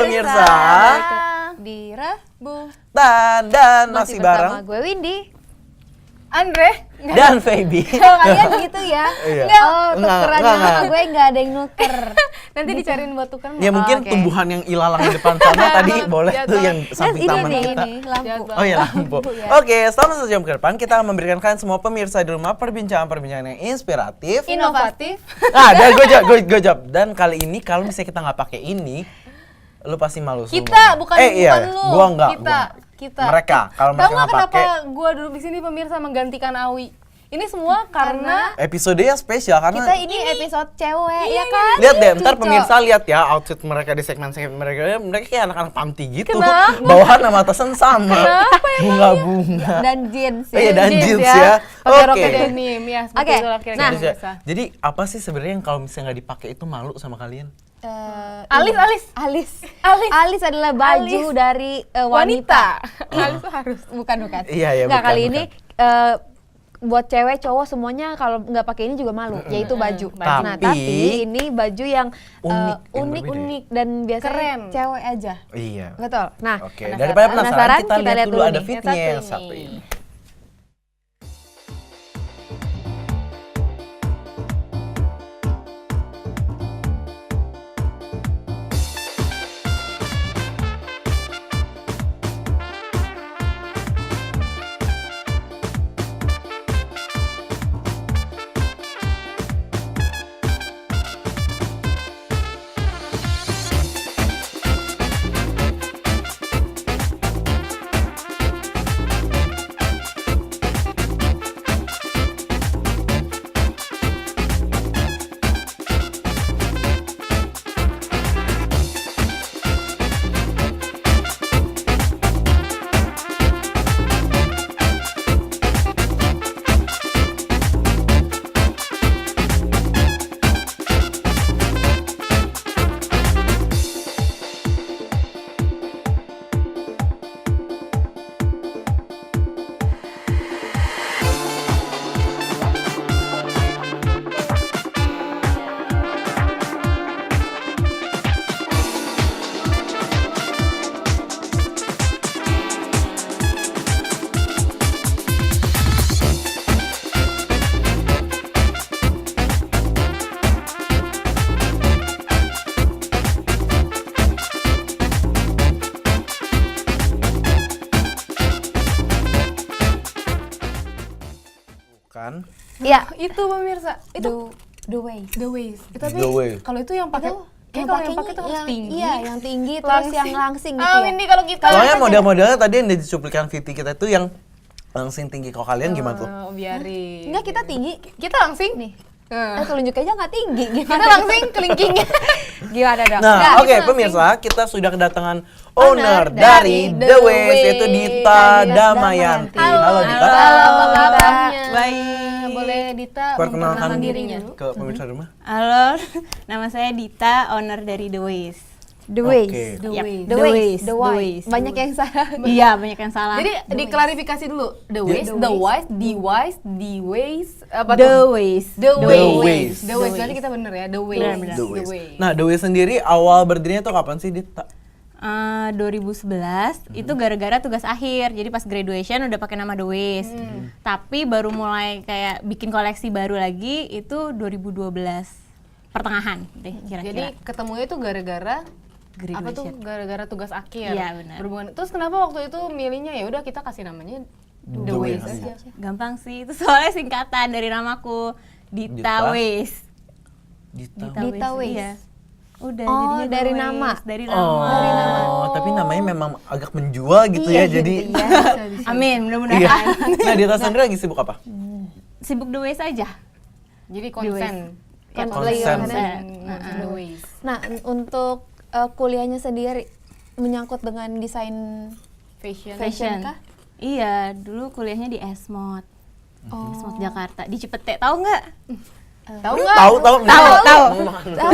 pemirsa. Di Rabu. Dan masih bareng bersama gue Windy. Andre dan Feby. Kalian gitu ya? Iya. Tukeran nama gue nggak ada yang nuker. nanti dicariin buat tukeran. Ya mungkin oke. tumbuhan yang ilalang di depan sana tadi boleh tuh yang samping Ini taman nih, kita. ini lampu. Oh ya lampu. Ya. Oke, selama 1 jam ke depan kita akan memberikan kalian semua pemirsa di rumah perbincangan-perbincangan yang inspiratif. Inovatif. Dan gue jawab. Dan kali ini kalau misalnya kita nggak pakai ini, lu pasti malu semua. Kita bukan iya, lu. gua enggak. Kita. Mereka, kalau Tahu mereka nggak nggak kenapa pakai. gua duduk di sini pemirsa menggantikan Awi? Ini semua karena Episodenya spesial karena Kita ini episode cewek ya kan? lihat deh, ntar Cocok. pemirsa lihat ya outfit mereka di segmen-segmen mereka kayak anak-anak panti gitu. Kenapa? Bawahan sama atasan sama. Bunga-bunga. Dan jeans Iya, ya. dan jeans ya. Pakai Oke. rok denim ya. seperti Oke, itulah kira-kira nah. biasa. Jadi apa sih sebenarnya yang kalau misalnya nggak dipakai itu malu sama kalian? Alis adalah baju Alis. dari wanita. Alis tuh harus. Bukan. Iya, Nggak, bukan, kali bukan. ini buat cewek cowok semuanya kalau nggak pakai ini juga malu, yaitu baju. Nah, Tapi- tapi ini baju yang Unik, yang unik dan biasanya Keren. cewek aja. Iya. Betul. Nah, Oke, daripada penasaran, kita lihat dulu ada nih. fitnya Yang yang satu satu ini. ini. Kan? Iya, Itu pemirsa. Itu the waist. the waist. Tapi The waist. kalau itu yang pakai Yang kalau yang pakainya pakai tuh harus yang- tinggi. Iya, yang tinggi terus yang langsing gitu ya. Windy kalau kita Soalnya model-modelnya tadi yang di cuplikan Viti kita itu yang langsing tinggi. Kalau kalian gimana tuh? biarin. Enggak, kita tinggi. Kita langsing Nih. Nah. Telunjuk aja nggak tinggi. Kita langsing kelingking. Gimana dong? Nah, Nggak, oke kita pemirsa, kita sudah kedatangan owner dari dari The The Ways, Ways, yaitu Dita Dita Damayanti. Halo Dita. Halo, apa Dita. kabarnya? Baik. Boleh Dita Perkenalkan memperkenalkan dirinya. ke pemirsa rumah. Halo, nama saya Dita, owner dari The Ways. The waist. Oke. The Yap, waist. The The waist. Waist, The The waist. Waist. Banyak yang salah. Iya, banyak yang salah. Jadi diklarifikasi dulu. The waist, The the waist. wise, the wise, the ways, apa The tuh? Ways. The The ways. Ways. The ways. Berarti kita bener ya. The ways. Benar-benar. The Ways. Nah, The Ways sendiri awal berdirinya tuh kapan sih, Dita? 2011 itu gara-gara tugas akhir. Jadi pas graduation udah pakai nama The Ways. Tapi baru mulai kayak bikin koleksi baru lagi itu 2012 pertengahan deh Jadi kira-kira. ketemunya itu gara-gara apa tuh? Graduation. Gara-gara tugas akhir. Iya, benar. Berhubungan. Terus kenapa waktu itu milihnya ya udah kita kasih namanya The The Ways Ways. aja. Gampang sih, itu soalnya singkatan dari namaku Dita? Dita Ways. Dita Ways. Iya. Udah Oh, jadinya The dari Ways. nama? Dari Oh, nama. tapi namanya memang agak menjual gitu Iya, ya. Jadi gitu ya. Amin, iya. mudah-mudahan. Nah, Dita sendiri lagi sibuk apa? Sibuk The Ways aja. Jadi konsen. Ya, konsen. The Ways. Nah, untuk kuliahnya sendiri menyangkut dengan desain Fashion. Fashion. kah? Iya, dulu kuliahnya di Esmod. Esmod Jakarta. Di Cipete, tahu nggak? Tahu nggak? Tahu. Tahu.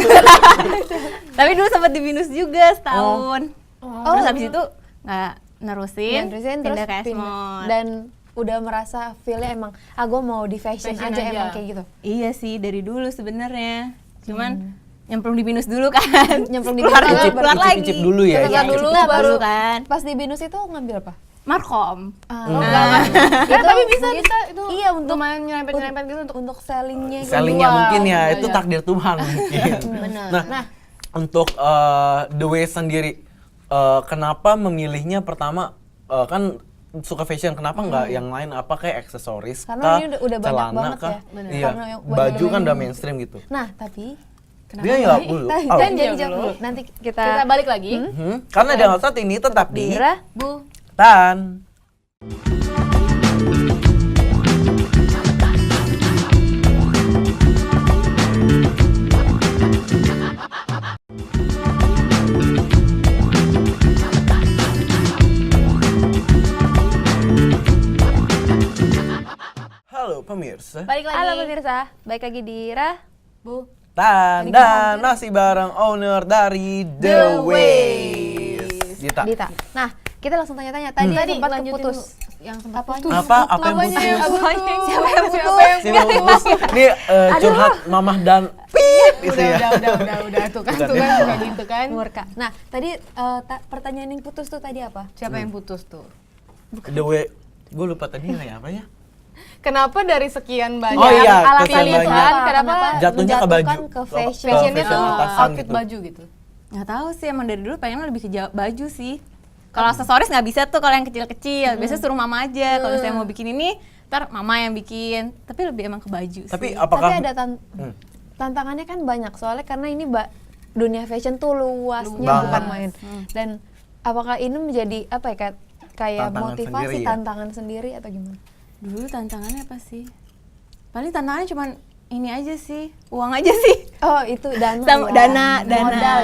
Tapi dulu sempat di Binus juga setahun. Terus habis itu nggak nerusin, Terusin pindah ke pindah. Esmod. Dan udah merasa feel-nya emang gue mau di fashion, Fashion aja aja. emang kayak gitu. Iya sih, dari dulu sebenarnya. Cuman nyemplung di binus dulu kan. Nyemplung di keluar, binus, keluar lagi. Icip dulu ya. Keluar icip. dulu, Nah, baru kan. Pas di binus itu ngambil apa? Markom. tapi bisa itu Iya, untuk lumayan nyerempet-nyerempet gitu untuk sellingnya gitu. Sellingnya mungkin ya, Iya, itu iya. takdir Tuhan mungkin. Benar. Nah, untuk The Way sendiri, kenapa memilihnya pertama kan suka fashion, kenapa nggak yang lain, apa kayak aksesoris Karena ini udah banyak celana banget kah? ya. Bener. Iya, Karena yang banyak baju yang kan udah lain. mainstream gitu. Nah, tapi Dia nggak dulu. Oh. kan jadi Jawab jawab dulu. dulu. Nanti kita kita balik lagi. Karena dengan saat ini tetap di Dira. Bu, Tan. Halo pemirsa, balik lagi. Halo pemirsa, baik lagi di Dira. Bu, Tan dan masih bareng owner dari The Ways. Dita. Nah, kita langsung tanya-tanya. Tadi sempat lanjutin keputus. dulu. Yang sempat Apanya? putus. Apa yang Apanya yang putus? putus? Siapa yang putus? Sini putus. Ini curhat mamah dan pip gitu ya. Udah tuh kan, Bukan tuh ya? kan, kayak gitu kan. Murka. Nah, tadi pertanyaan yang putus tuh tadi apa? Siapa yang putus tuh? The Way, gue lupa tadi kayak apa ya? Kenapa dari sekian banyak Oh iya, alasan sekian itu banyak. apa? Kenapa Jatuhnya ke baju, menjatuhkan ke fashion? fashionnya fashion tuh atasan outfit gitu. baju gitu? Nggak tahu sih, emang dari dulu pengen lebih ke baju sih. Kalau aksesoris nggak bisa tuh kalau yang kecil-kecil. Biasanya suruh mama aja. Kalau saya mau bikin ini, ntar mama yang bikin. Tapi lebih emang ke baju Tapi sih. apakah Tapi ada tantangannya kan banyak soalnya karena ini dunia fashion tuh luasnya Banget. bukan main. Dan apakah ini menjadi apa ya kayak Tantangan motivasi sendiri ya? tantangan sendiri atau gimana? Dulu tantangannya apa sih? Paling tantangannya cuman ini aja sih, uang aja sih. Oh, itu dana. Sama ya. dana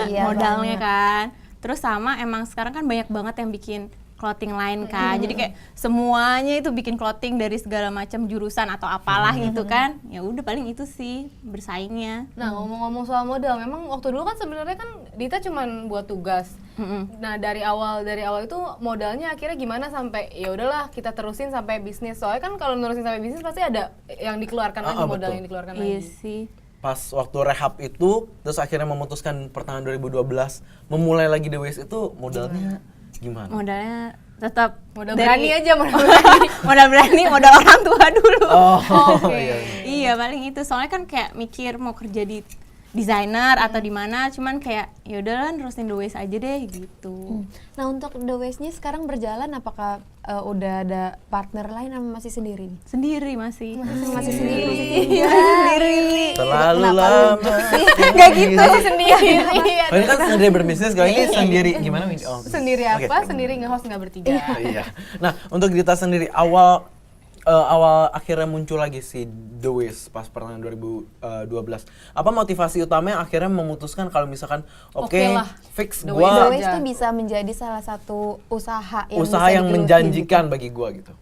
ya, modalnya banyak. kan. Terus sama emang sekarang kan banyak banget yang bikin clothing line kan. Jadi kayak semuanya itu bikin clothing dari segala macam jurusan atau apalah gitu kan. Ya udah paling itu sih bersaingnya. Nah, ngomong-ngomong soal modal, memang waktu dulu kan sebenarnya kan Dita cuman buat tugas. Nah, dari awal itu modalnya akhirnya gimana sampai ya udahlah kita terusin sampai bisnis. Soalnya kan kalau nerusin sampai bisnis pasti ada yang dikeluarkan lagi, modal betul. yang dikeluarkan Iya lagi. sih. pas waktu rehab itu, terus akhirnya memutuskan pertengahan 2012 memulai lagi The Ways itu modalnya gimana? Modalnya tetap Modal berani aja, modal berani. modal orang tua dulu. Oh, Oke. iya. Iya paling itu, soalnya kan kayak mikir mau kerja di desainer atau di mana, cuman kayak ya udahlah nerusin The Ways aja deh gitu. Nah, untuk The Ways-nya sekarang berjalan apakah udah ada partner lain atau masih sendiri nih? Sendiri masih. Masih sendiri. Iya sendiri. Terlalu Kenapa lama. Nggak gitu. Sendiri. Oh, ini kan sendiri berbisnis, kalau ini sendiri gimana? Oh, Sendiri oke. apa? Sendiri nge-host nggak bertiga. Iya. Nah, untuk Dita sendiri awal akhirnya muncul lagi si The Ways pas pertengahan 2012. Apa motivasi utama yang akhirnya memutuskan kalau misalkan oke, Oke lah, fix The gua The Ways Ways aja. tuh bisa menjadi salah satu usaha yang usaha bisa yang digeluti menjanjikan bagi gua gitu.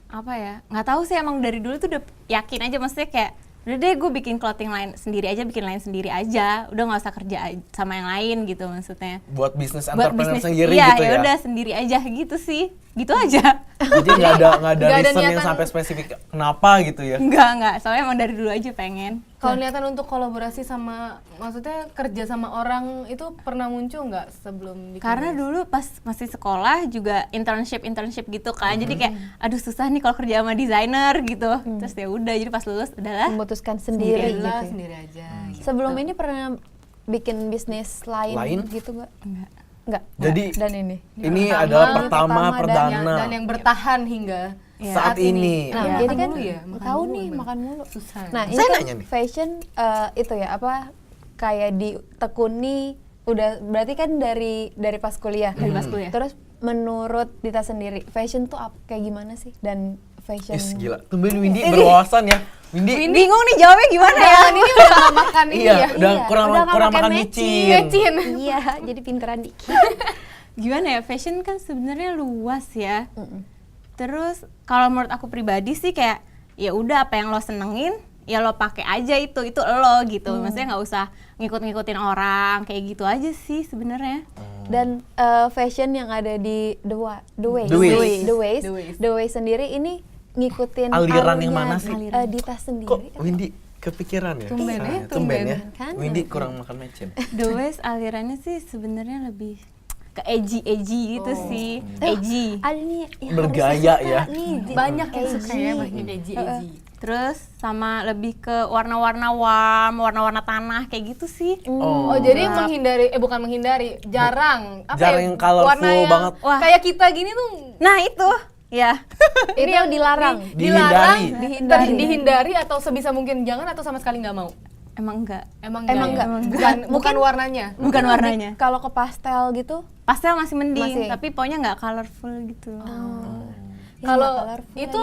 Apa ya, nggak tahu sih, emang dari dulu tuh udah yakin aja, maksudnya kayak udah deh gue bikin clothing line sendiri aja, bikin line sendiri aja, udah nggak usah kerja sama yang lain gitu maksudnya. Buat bisnis Buat entrepreneur bisnis, sendiri iya, gitu ya. udah sendiri aja gitu sih, gitu aja. Jadi nggak ada Nggak ada reason yang niatan. sampai spesifik kenapa gitu ya. Enggak, soalnya emang dari dulu aja pengen. Kalau niatan untuk kolaborasi sama, maksudnya kerja sama orang itu pernah muncul nggak sebelum bikin Karena Ways? dulu pas masih sekolah juga internship gitu kan, jadi kayak aduh susah nih kalau kerja sama desainer gitu. Terus ya udah, jadi pas lulus udahlah. memutuskan sendiri gitu. Lah, ya. sendiri aja. gitu. Sebelum ini pernah bikin bisnis lain Lain? gitu nggak? Enggak. Nggak. Jadi Dan ini. ini Pertama, adalah ini pertama pertama perdana Dan yang bertahan hingga Iya. saat ini. Nah, Ya, makan jadi kan mulu ya, makan tahu mulu nih emang. makan mulu. Susah. Nah, ini Saya kan nanya nih. fashion itu ya apa kayak ditekuni udah berarti kan dari pas kuliah. Dari pas kuliah. Terus menurut Dita sendiri, fashion tuh kayak gimana sih? Dan fashion Is gila. Tumben Windy berwawasan ya. Windy Bingung nih jawabnya gimana ya? Ini udah nggak makan ini iya, ya. udah Iya, kurang udah nggak kurang pakai makan matching. micin. Mecin. Iya, jadi pinteran dikit. Gimana ya, fashion kan sebenarnya luas ya. Terus kalau menurut aku pribadi sih kayak ya udah apa yang lo senengin ya lo pakai aja, itu lo gitu. Maksudnya nggak usah ngikut-ngikutin orang kayak gitu aja sih sebenarnya. Dan fashion yang ada di The Ways. The Ways. The Ways. The Ways. The Ways sendiri ini ngikutin Aliran yang alurnya, mana sih? Dita sendiri. Kok Windy kepikiran ya. Tumben ya, Tumben tumben. ya. Kan? Windy kurang makan mecin. The Waste alirannya sih sebenarnya lebih ke edgy gitu sih. Edgy. Ada nih yang Bergaya harus ya. suka nih. Banyak yang Edgy. suka ya pakai edgy. Terus sama lebih ke warna-warna warm, warna-warna tanah kayak gitu sih. Oh, jadi menghindari bukan menghindari, jarang Jarang yang colorful warna yang banget. Wah. Kayak kita gini tuh Nah itu, ya. Ini yang dilarang. dilarang, Dihindari. dihindari atau sebisa mungkin jangan atau sama sekali nggak mau. Emang enggak. Emang Emang nggak nggak. ya? Bukan warnanya. Bukan warnanya. Kalau ke pastel gitu, Pastel masih mending, Masih. tapi pokoknya nggak colorful gitu. ya Kalau nggak colorful itu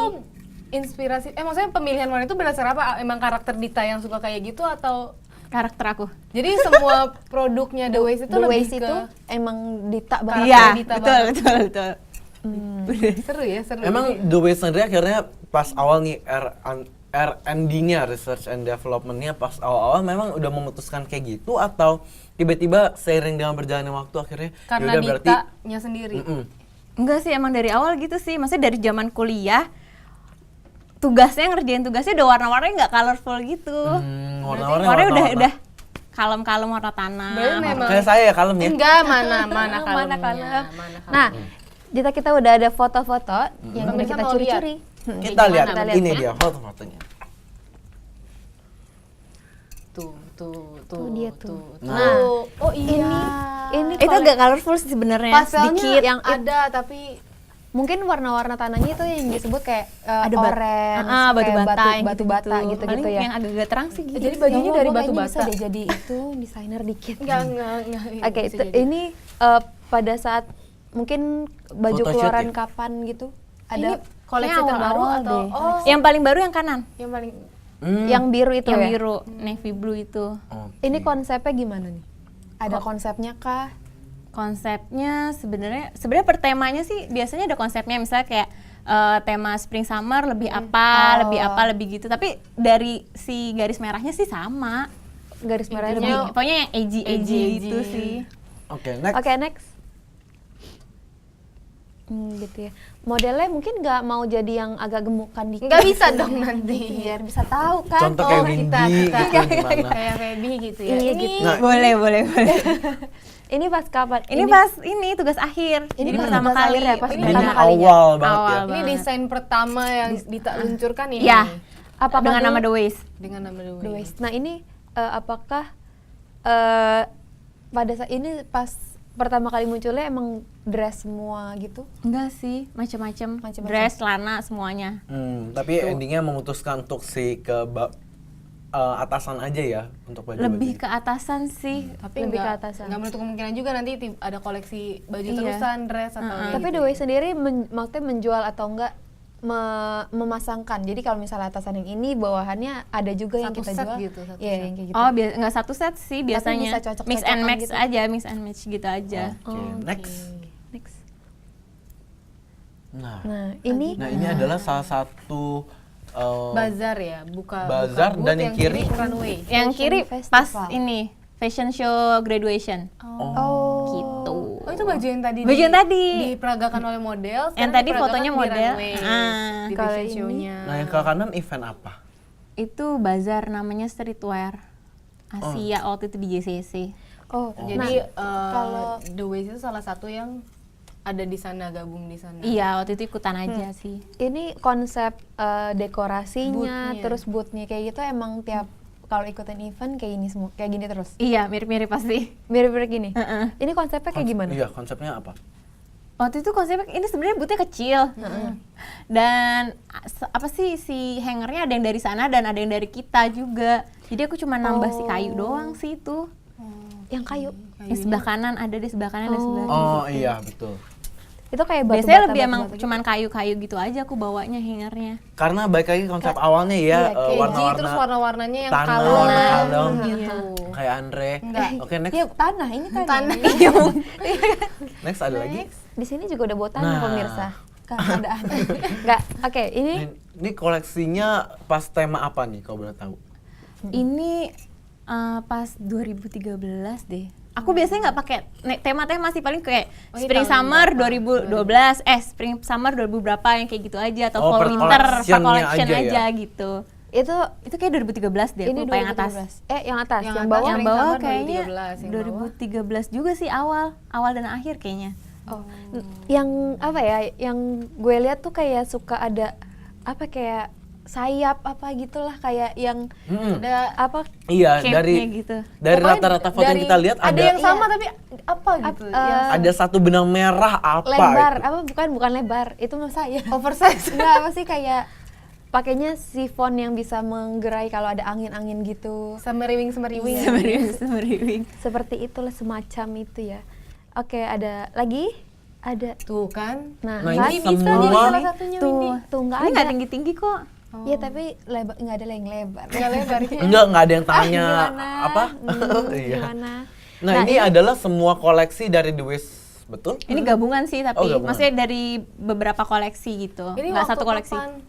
inspirasi, maksudnya pemilihan warna itu berdasar apa? Emang karakter Dita yang suka kayak gitu atau Karakter aku. jadi semua produknya The Waste itu The lebih Waste ke itu emang Dita banget. Karakter Iya, Dita betul, banget. betul, betul. seru ya, seru. Emang The Waste sendiri akhirnya pas awal nih R&D-nya, research and development-nya pas awal-awal memang udah memutuskan kayak gitu atau tiba-tiba seiring dengan berjalannya waktu akhirnya karena yaudah berarti Dita-nya sendiri. Enggak sih, emang dari awal gitu sih. Maksudnya dari zaman kuliah, ngerjain tugasnya udah warna-warnanya nggak colorful gitu. warna-warna Udah kalem-kalem warna tanah. Berarti memang kayak saya ya kalem ya. enggak mana kalemnya, Mana kalem. mana kalem. Nah, kita udah ada foto-foto yang udah Pemirsa kita mau lihat? curi-curi. Kita lihat Kita lihat ini ya. dia foto-fotonya. tuh Tuh dia tuh. Nah. Oh iya. Ini Itu agak colorful sih sebenarnya. pastelnya Sedikit. yang ada tapi mungkin warna-warna tanahnya itu yang disebut kayak Ada orange, batu kayak bata, yang batu bata gitu Paling ya. yang agak-agak terang sih gitu. Jadi bajunya Ya Allah, dari gua batu kayaknya bata. bisa deh jadi itu desainer dikit. enggak. Oke, bisa jadi. ini pada saat mungkin baju Photoshoot keluaran ya? kapan gitu? Ini Ada koleksi kayaknya terbaru awal-awal atau deh. Yang paling baru yang kanan, yang paling yang biru itu yang ya? biru, navy blue itu. Ini konsepnya gimana nih? Ada konsepnya kah? Konsepnya sebenarnya per temanya sih biasanya ada konsepnya, misalnya kayak tema spring summer lebih apa, lebih gitu. Tapi dari si garis merahnya sih sama. Garis merahnya Lebih, lebih. pokoknya yang edgy Edgy. gitu sih. Oke, next. Oke, next. Gitu ya. Modelnya mungkin nggak mau jadi yang agak gemukan dikit. nggak bisa dong nanti. Biar bisa tahu kan. Contoh kayak Windy gitu gimana? Kayak Feby gitu ya. Iya, Ini gitu. Nah, Boleh. Ini pas kapan? Ini pas ini tugas akhir. Ini Jadi pas pertama tugas kali. akhir ya, pas ini pertama kalinya. awal banget Awal ya. ini banget. desain pertama yang Dita luncurkan ini. Ya. Apakah Dengan nama dulu- The Waste. Dengan nama The The Waste. Waste. Nah, ini apakah pada saat ini pas pertama kali munculnya emang dress semua gitu? Enggak sih, macam-macam. Macem-macem. Dress, celana, semuanya. Tapi endingnya memutuskan untuk atasan aja ya untuk baju. Lebih ke atasan sih. Tapi Lebih ke nggak atasan. nggak menutup kemungkinan juga nanti ada koleksi baju Iya. terusan, dress atau Tapi The Waste sendiri maksudnya menjual atau enggak memasangkan. Jadi kalau misalnya atasan yang ini bawahannya ada juga yang Satu kita set jual. gitu, satu Iya, set. yang kayak gitu. Oh, nggak satu set sih biasanya. bisa cocok-cocokan Mix and match gitu. aja, mix and match gitu aja. Oke, next. Next. Nah, Nah, ini ini adalah salah satu bazar ya, Bazar, buka dan booth yang kiri? runway. Yang Fashion kiri festival. pas ini fashion show graduation. Gitu. Oh, itu baju yang tadi Baju yang tadi. diperagakan oleh model. Yang sekarang tadi diperagakan fotonya di model. runway, di Kalau fashion ini- show-nya. nah yang ke kanan event apa? Itu bazar namanya streetwear Asia waktu itu di JCC. oh, Jadi kalau- The Waste itu salah satu yang ada di sana, gabung di sana. Iya, waktu itu ikutan aja sih. ini konsep dekorasinya, Booth-nya. terus booth-nya kayak gitu emang tiap kalau ikutan event kayak ini semua, kayak gini terus. Iya, mirip-mirip pasti. Mirip-mirip gini. Heeh. Ini konsepnya kayak gimana? Iya, konsepnya apa? Waktu itu konsepnya ini sebenarnya boothnya kecil. Dan apa sih si hangernya ada yang dari sana dan ada yang dari kita juga. Jadi aku cuma nambah si kayu doang sih itu. Yang kayu. Yang sebelah kanan ada di sebelah kanan dan sebelah kiri. Oh iya, betul. Itu kayak batu Biasanya lebih emang cuman kayu-kayu gitu aja aku bawanya hangernya. Karena balik lagi konsep awalnya ya, iya, kayak Edgy, warna-warna terus warna-warnanya yang tanah, kalem warna kalem, gitu. kayak Andre. Enggak. Oke, next. Ya tanah, ini tanah. Tanah. Next ada lagi. Di sini juga udah bawa tanah Nah. pemirsa. Keadaan. Enggak. Oke, ini Ini koleksinya pas tema apa nih kalau boleh tahu? Ini pas 2013 deh. Aku biasanya nggak pakai tema-tema sih, paling kayak Oh, ini spring tahun summer berapa? 2012, spring summer 2000 berapa yang kayak gitu aja, atau Oh, fall per winter collection-nya collection aja aja, ya? gitu. Itu kayak 2013 deh, ini aku lupa yang atas. 2013. Yang atas, Yang yang atas bawah. Yang paling bawah sama kayaknya 2013, yang bawah. 2013 juga sih, awal dan akhir kayaknya. Oh. Yang apa ya? Yang gue lihat tuh kayak suka ada apa kayak sayap apa gitulah, kayak yang Ada apa Iya, Cape-nya gitu. dari pokoknya rata-rata foto yang dari- kita lihat ada ada yang sama tapi apa gitu. ada satu benang merah apa lebar, itu? apa bukan lebar, itu mah saya. Oversize. Enggak, apa sih kayak pakainya sifon yang bisa menggerai kalau ada angin-angin gitu. Semeriwing. Semeriwing. Seperti itulah, semacam itu ya. Oke, ada lagi? Ada. Tuh kan. Nah, Nah, kan? ini Bisa semua- jadi salah satunya tuh, Windy. tuh enggak Ini ada. nggak tinggi-tinggi kok. Iya, tapi lebar, enggak ada yang lebar. Nggak lebar. Enggak ada yang tangannya Gimana? apa? Iya. Gimana? Nah, ini adalah semua koleksi dari The Wiz, betul? Ini gabungan sih, tapi Oh, gabungan. maksudnya dari beberapa koleksi gitu. Ini Nggak waktu satu koleksi. kapan?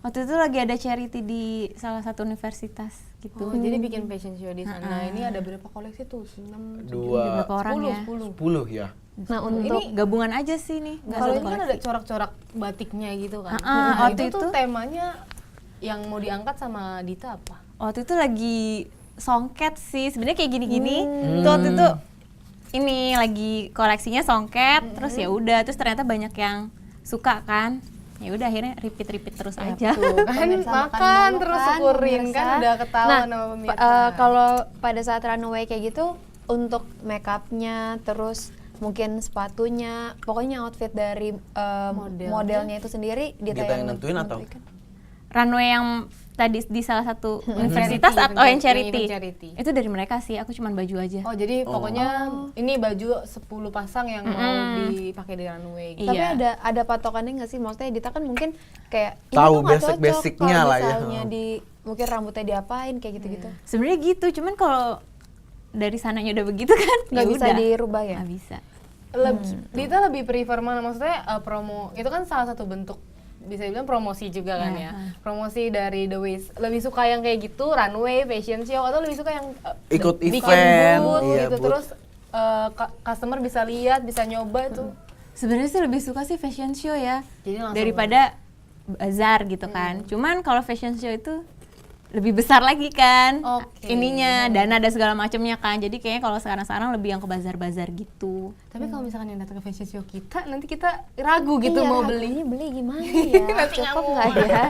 Waktu itu lagi ada charity di salah satu universitas Oh, gitu. jadi bikin fashion show di sana. Ini ada berapa koleksi tuh? 6, Dua, Beberapa orang ya. 10 ya. Nah, untuk Ini gabungan aja sih nih, nggak Kalau satu ini kan koleksi. ada corak-corak batiknya gitu kan. Ah, Nah, waktu itu tuh itu- temanya yang mau diangkat sama Dita apa? Waktu itu lagi songket sih, sebenarnya kayak gini-gini. Tuh waktu itu ini lagi koleksinya songket, terus ya udah, terus ternyata banyak yang suka kan. Ya udah akhirnya repeat terus aja. Tuh kan Pemirsa makan dulu terus kan, syukurin pemirsa. kan udah ketahuan Nah, sama pemirsa. kalau pada saat runway kayak gitu, untuk make upnya, terus mungkin sepatunya, pokoknya outfit dari modelnya itu sendiri Dita yang nentuin atau? Runway yang tadi di salah satu universitas Charity, atau yang event charity? charity. Itu dari mereka sih, aku cuman baju aja. Oh, jadi pokoknya ini baju 10 pasang yang mau dipakai di runway gitu. Tapi Iya. ada patokannya nggak sih? Maksudnya Dita kan mungkin kayak ini Tahu tuh nggak cocok basic-basicnya kalau lah ya. misalnya di mungkin rambutnya diapain kayak gitu-gitu. Sebenarnya gitu, cuman kalau dari sananya udah begitu kan Nggak ya bisa udah. dirubah ya? Nggak bisa. Dita lebih prefer mana? Maksudnya promo itu kan salah satu bentuk bisa dibilang promosi juga kan ya. Promosi dari The Wiz. Lebih suka yang kayak gitu, runway, fashion show, atau lebih suka yang Ikut bikin event, booth iya, gitu, booth. terus customer bisa lihat, bisa nyoba itu. Sebenarnya sih lebih suka sih fashion show ya, Jadi langsung- daripada bazar gitu kan. Cuman kalau fashion show itu lebih besar lagi kan, Oke. ininya dana dan segala macamnya kan. Jadi kayaknya kalau sekarang lebih yang ke bazar-bazar gitu. Tapi kalau misalkan yang datang ke fashion show kita, nanti kita ragu gitu Iya, mau harganya beli. gimana ya? Cukup nggak ya?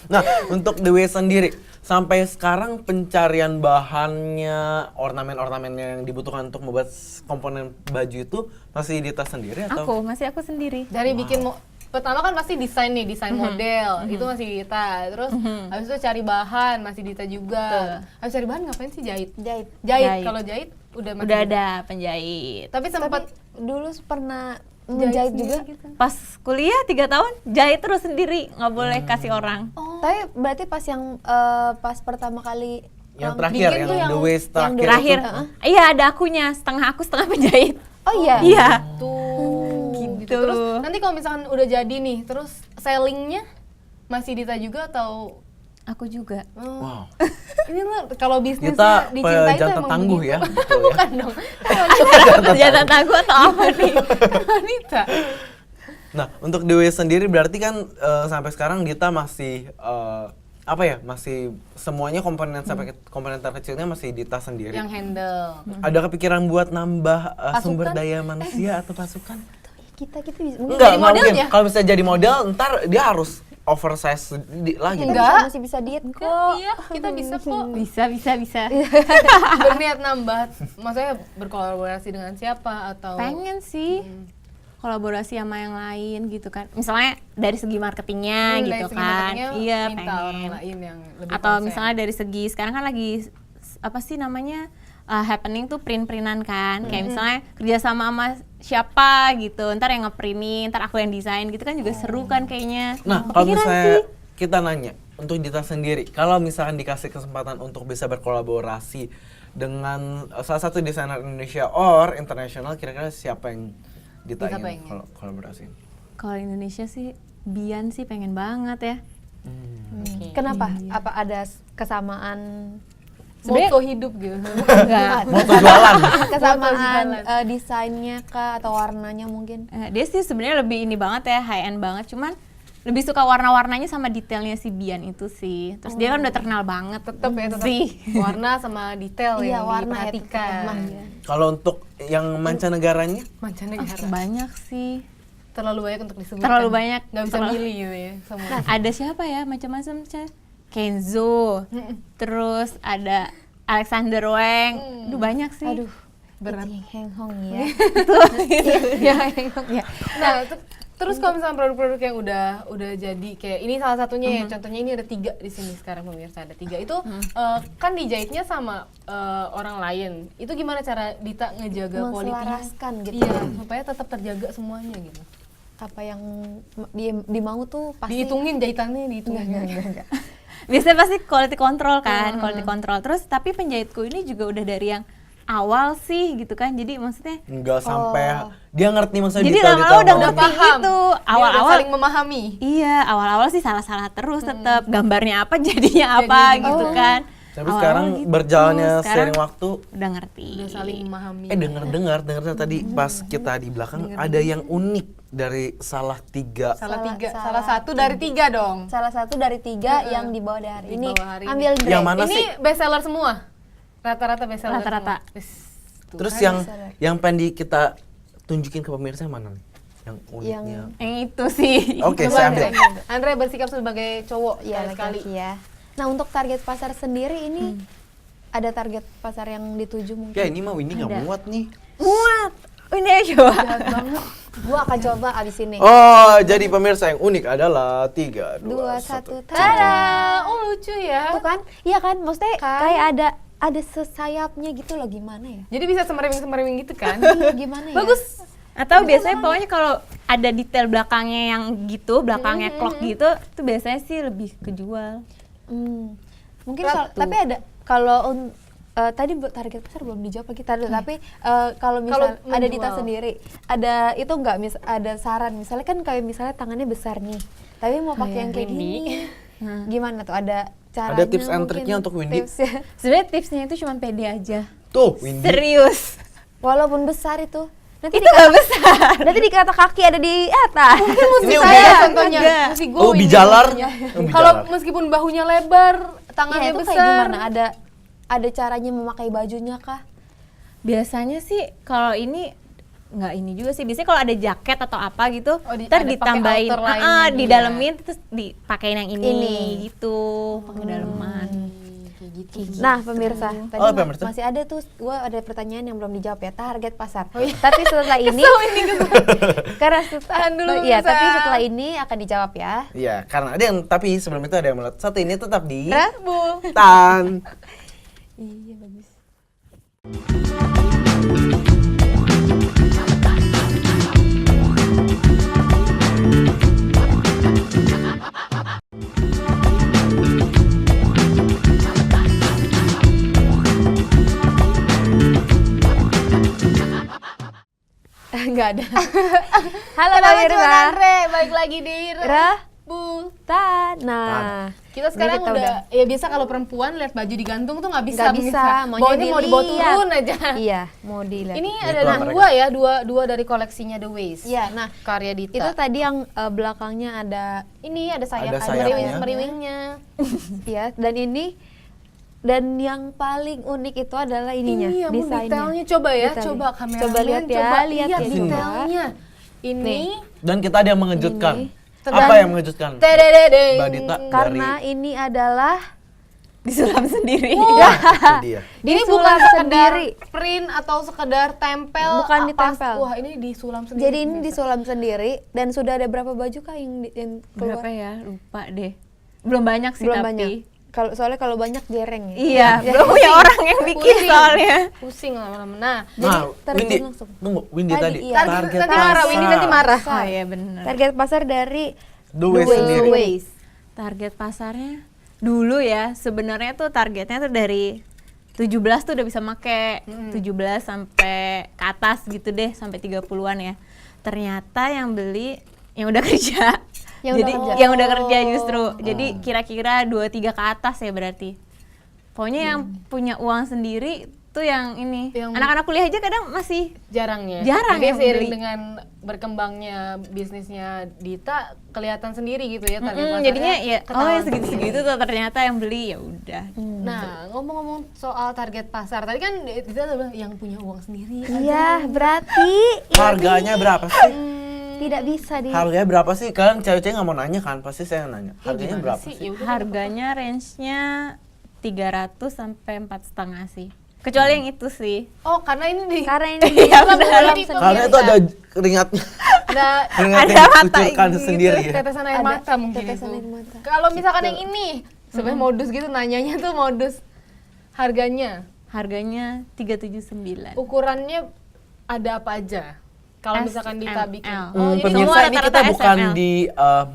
Nah, untuk The Wiz sendiri, sampai sekarang pencarian bahannya, ornamen-ornamennya yang dibutuhkan untuk membuat komponen baju itu masih Dita sendiri atau? Masih aku sendiri. Dari bikin pertama kan pasti desain nih, desain model itu masih Dita. Terus habis itu cari bahan masih Dita juga. Habis cari bahan ngapain sih? Jahit. Jahit. Jahit. Kalau jahit udah masih Udah Dita. ada penjahit. Tapi sempat Dulu pernah menjahit juga. gitu. Pas kuliah 3 tahun jahit terus sendiri, nggak boleh kasih orang. Tapi berarti pas yang pas pertama kali Yang terakhir, bikin tuh yang The yang- Wiz yang terakhir. Terakhir, itu. iya ada akunya, setengah aku setengah penjahit. Oh iya. Iya. tuh gitu. Terus nanti kalau misalkan udah jadi nih, terus sellingnya masih Dita juga atau Aku juga. Wow. ini lo kalau bisnisnya Kita dicintai tuh pejantan emang tangguh begitu. ya. betul ya. Bukan dong. Senjata tangguh atau apa nih? Wanita. Nah, untuk The Wiz sendiri berarti kan sampai sekarang Dita masih apa ya? Masih semuanya komponen sampai komponen terkecilnya masih Dita sendiri. Yang handle. Ada kepikiran buat nambah sumber Pasukan? daya manusia atau pasukan? Kita bisa Enggak, jadi nggak mungkin. modelnya? Kalau bisa jadi model, ntar dia harus oversize lagi. Enggak. masih bisa diet kok. Iya, kita bisa kok. Bisa. Berniat nambah, maksudnya berkolaborasi dengan siapa atau Pengen sih kolaborasi sama yang lain gitu kan. Misalnya dari segi marketingnya dari gitu segi kan. marketingnya Iya, minta orang pengen. lain yang lebih Atau konsen. misalnya dari segi sekarang kan lagi apa sih namanya happening tuh print-printan kan. Kayak misalnya kerjasama sama siapa gitu. Ntar yang ngeprintin, ntar aku yang desain gitu kan juga seru kan kayaknya. Nah, kalau Kepikiran misalnya sih. kita nanya untuk Dita sendiri, kalau misalkan dikasih kesempatan untuk bisa berkolaborasi dengan salah satu desainer Indonesia or internasional, kira-kira siapa yang Dita Dita ingin pengen. kolaborasi? Kalau Indonesia sih Bian sih pengen banget ya. Kenapa? Apa ada kesamaan moto hidup gitu. Enggak. Moto jualan. kesamaan jualan. desainnya kah atau warnanya mungkin? Dia sih sebenarnya lebih ini banget ya, high end banget. Cuman lebih suka warna-warnanya sama detailnya si Bian itu sih. Terus dia kan udah terkenal banget Tetep ya, tetep sih. warna sama detail Iya, yang warna ya, diperhatikan. Kalau untuk yang mancanegaranya, Mancanegara. Banyak sih. Terlalu banyak untuk disebutkan. Terlalu banyak. Nggak bisa Terlalu- milih gitu ya semua. Ada siapa ya macam-macam Kenzo. Terus ada Alexander Wang. Aduh banyak sih. Aduh, Berat. itu yang Heng Hong ya. Ya, ya. Nah, terus kalau misalnya produk-produk yang udah jadi kayak ini salah satunya ya, contohnya ini ada 3 di sini sekarang pemirsa, ada 3 itu kan dijahitnya sama orang lain. Itu gimana cara Dita ngejaga kualitinya? Menselaraskan gitu. Iya, supaya tetap terjaga semuanya gitu. Apa yang dimau tuh pasti Dihitungin jahitannya, dihitungin. enggak. Biasanya pasti quality control kan, quality control. Terus tapi penjahitku ini juga udah dari yang awal sih gitu kan. Jadi maksudnya nggak sampai dia ngerti maksudnya jadi detail-detail lama-lama udah ngomongnya. ngerti gitu. Dia udah Awal-awal saling memahami. iya, awal-awal sih salah-salah terus tetap gambarnya apa jadinya apa gitu kan. Tapi Awal-awal sekarang gitu. berjalannya Sekarang seiring waktu, udah ngerti. Udah saling memahami. dengar tadi pas kita di belakang ada yang unik dari salah 3. Salah satu dari 3 dong. Salah satu dari 3 yang dibawa dari hari Di ini. bawah hari ini. Ambil Dre. Yang mana Ini sih? best seller semua. Rata-rata best seller. Rata-rata. semua. Wis, tuh Terus kan. yang pengen kita tunjukin ke pemirsa yang mana nih? Yang uniknya. Yang itu sih. Oke, Coba saya Andre. ambil. Andre bersikap sebagai cowok Ya, sekali. laki-laki ya. Nah, untuk target pasar sendiri ini ada target pasar yang dituju mungkin? Ya ini mah Windy nggak muat nih. Muat. Ini aja coba. Gua akan coba abis ini. Oh, jadi pemirsa yang unik adalah 3, 2, 2, 1, 1. Tada! Oh lucu ya. Tuh kan? Iya kan? Maksudnya Kan? kayak ada sesayapnya gitu loh, gimana ya? Jadi bisa semeriwing-semeriwing gitu kan? Iya, gimana ya? Bagus. Atau biasanya pokoknya kalau ada detail belakangnya yang gitu, belakangnya clock gitu, itu biasanya sih lebih kejual. Mungkin Ratu. tapi ada kalau tadi target pasar belum dijawab lagi tadi, tapi kalau misal Kalau ada Dita menjual. sendiri, ada itu nggak ada saran misalnya kan kayak misalnya tangannya besar nih, tapi mau pakai yang kayak Windy. gini, gimana tuh ada caranya? Ada tips and mungkin, triknya untuk Windy? tipsnya. Sebenarnya tipsnya itu cuma pede aja. Tuh, Windy. Serius. Walaupun besar itu. Nanti Itu nggak besar. nanti dikata kaki ada di atas. Ini Saya udah contohnya. Enggak. Mesti gue Oh, Windy bijalar. contohnya. Oh, Kalau bijalar. meskipun bahunya lebar, tangannya Iya, itu besar. kayak gimana? Ada caranya memakai bajunya kah? Biasanya sih kalau ini nggak ini juga sih. Biasanya kalau ada jaket atau apa gitu, Oh, ntar ada pakai ditambahin, outer lainnya dia. didalemin terus dipakein yang ini, Ini. gitu, pakai daleman. Kayak gitu. Nah, pemirsa, tadi Oh, pemirsa. masih ada tuh, gua ada pertanyaan yang belum dijawab ya, target pasar. Tapi setelah ini, karena Tahan dulu, iya, pemirsa. tapi setelah ini akan dijawab ya. Iya, karena ada yang tapi sebelum itu ada yang melihat satu ini tetap di Bu. tan. Iya, bagus. Enggak ada. Halo Kenapa pemirsa. cuma Andre? Balik lagi di Bu. Nah, Kita sekarang kita udah, ya biasa kalau perempuan lihat baju digantung tuh nggak bisa. nggak bisa, pemirsa. Baunya mau dibawa turun aja. Iya, mau dilihat. Ini Itu ada mereka. dua ya, dua dari koleksinya The Ways. Iya, nah Karya Dita. itu tadi yang belakangnya ada Ini ada sayap, Ada sayapnya. meriwing-meriwingnya. ya, dan yang paling unik itu adalah ininya, Ini ya, Bu, desainnya. detailnya coba ya, Detailnya. coba kamera. Coba lihat ya, lihat ya, detailnya. Ini Nih. Dan kita ada yang mengejutkan. Ini. Apa yang mengejutkan? Tedededeng. Mbak Dita Karena dari ini adalah Disulam sendiri. Wah, itu dia. ini disulam bukan sekedar sendiri. print atau sekedar tempel. Bukan pas- ditempel. Wah, ini disulam sendiri. Jadi ini disulam sendiri dan sudah ada berapa baju kah yang keluar? Berapa ya? Lupa deh. Belum banyak sih Belum tapi. banyak. Kalau banyak jereng ya. Iya, belum punya orang yang bikin Pusing. soalnya. Pusing lama-lama. Nah, Nah, terjun Windy, langsung. tunggu, Windy Tadi, tadi. iya. nanti marah, Windy nanti marah. Oh iya bener. Target pasar dari The Ways Ways. sendiri. Ways. Target pasarnya dulu ya, sebenarnya tuh targetnya tuh dari 17 tuh udah bisa make, 17 sampai ke atas gitu deh, sampai 30-an ya. Ternyata yang beli yang udah kerja. Yang Jadi udah kerja. yang udah kerja justru. Jadi kira-kira 2-3 ke atas ya berarti. Pokoknya yang punya uang sendiri Itu yang ini. Yang- Anak-anak kuliah aja kadang masih Jarang ya. Jarang Jadi yang seiring beli. dengan berkembangnya bisnisnya Dita kelihatan sendiri gitu ya target Mm-mm, pasarnya. jadinya ya ketahuan yang segitu-segitu tuh ternyata yang beli ya udah. Nah, ngomong-ngomong soal target pasar, tadi kan Dita udah bilang yang punya uang sendiri. Iya, berarti Harganya berapa sih? tidak bisa di Harganya berapa sih? Kalian cewek-cewek nggak mau nanya kan? Pasti saya yang nanya. Harganya Gimana berapa sih? sih? Ya udah, Harganya range-nya 300 sampai 4,5 sih. Kecuali yang itu sih. Oh, karena ini di karena ini Iya, dalam benar. sendiri. Karena itu ada keringatnya. ada Keringat Ada yang mata dikucurkan gitu, sendiri ya. tetesan air Ada mata mungkin tetesan itu. air mata. Kalau misalkan yang ini, sebenarnya modus gitu nanyanya tuh modus harganya, Harganya 379. ukurannya ada apa aja? Kalau misalkan Dita SML. bikin, Oh, ini Pemirsa, semua ini kita rata-rata bukan SML. di